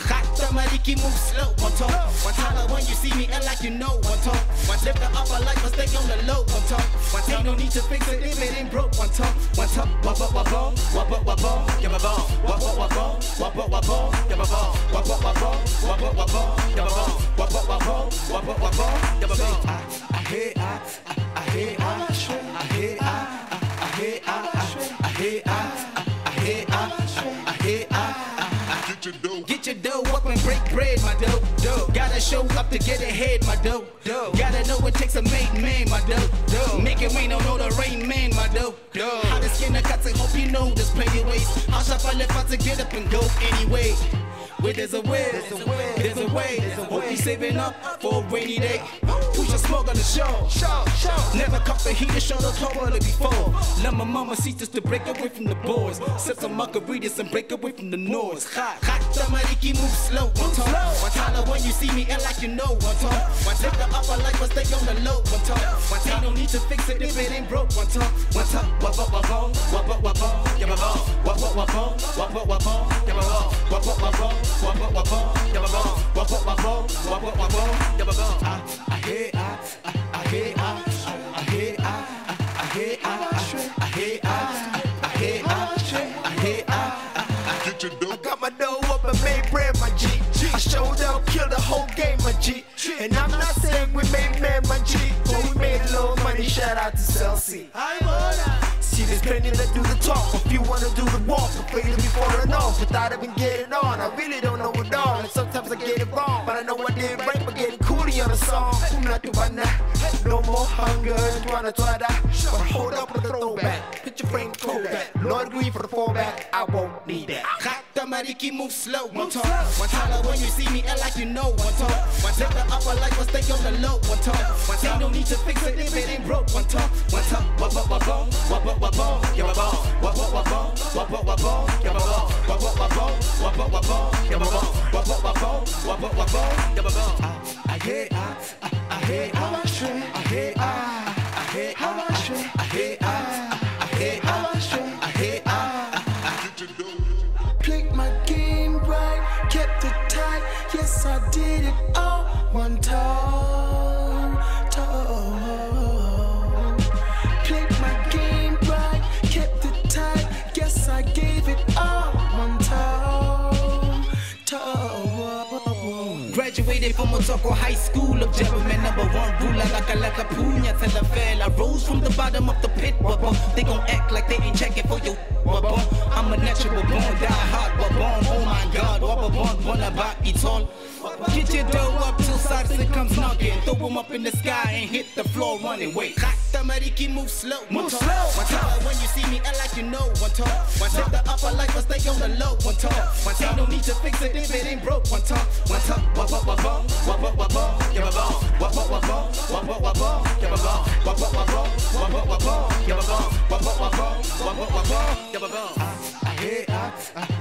Hot Mariki move slow, one talk. One time when you see me and like you know, one talk. One lift the upper like a stay on the low, one talk. One take no need to fix it if it ain't broke, one talk. One talk, wop wop wop wop, wop wop wop wop, give a ball, wop wop wop wop, wop wop wop wop, give a ball, wop wop wop wop, wop wop wop wop, give a ball, wop wop wop wop, wop wop wop wop, give a ball. I hear, Get your dough up and break bread, my dough. Gotta show up to get ahead, my dough. Gotta know it takes a made man, my dough. Make it rain, don't know the rain man, my dough. How to skin the cuts and hope you know there's plenty ways. How shall I live out to get up and go anyway? Where there's a way, there's a way. Hope you saving up for a rainy day. Push a smoke on the show. Never cup the heat to show the trouble before. Let my mama see just to break away from the boys. Sip some margaritas and break away from the noise. Hot Mariki move slow. One talk. One time when you see me and like you know. One talk. One take the upper like but stay on the low. One talk. One take no need to fix it if it ain't broke. One talk. One talk. Wop wop wop wop, wop wop wop wop, give a ball. Wop wop wop wop, wop wop wop wop, give a ball. Wop wop wop wop. Wop wop wop wop, give a ball. Wop wop wop wop, wop wop wop wop, give a ball. I hear, I got my dough up and made bread, my G. I showed up, killed the whole game, my G. And I'm not saying we made man, my G, but we made a little money. Shout out to Celsi. See, there's plenty that do the talk. If you wanna do the walk, I'm afraid to be falling off without even getting on. I really don't know it all, and sometimes I get it wrong. But I know I did right by getting coolie on the song. No more hunger, trying to try that. But hold up with the throwback. Put your frame Kodak. No degree for the fallback, I won't need that. Hot Mariki move slow. One talk. One time when you see me and like you know. One talk. One take the upper like but stay on the low. One talk. One take no need to fix it if it ain't broke. One talk. One talk. Wop wop wop wop, wop wop wop wop, give a ball. Wop wop wop wop, wop wop wop wop, give a ball. Wop wop wop wop, wop wop wop wop, give a ball. Wop wop wop wop, wop wop wop wop, give a ball. I hear, Played my game right, kept it tight. Yes, I did it all one time. Played my game right, kept it tight. Guess I gave it all one time. Graduated from Otoko High School of Gentlemen, #1 ruler like a punya telefel. I rose from the bottom of the pit, they gon' act like they ain't checking for you. I'm a natural born, die hard, oh my God, wanna buy it all. Get your dough up till socks it comes knocking. Throw them up in the sky and hit the floor running. Wait, Hot Mariki move slow. One talk. One time when you see me and like you know. One talk. One take the upper like but stay on the low. One talk. One take no need to fix it if it ain't broke. One talk. One talk. Wop wop wop wop, wop wop wop wop, give a ball. Wop wop wop wop, wop wop wop wop, give a ball. Wop wop wop wop, wop wop wop wop, give a ball. Wop wop wop wop, wop wop wop wop, give a ball. I hear.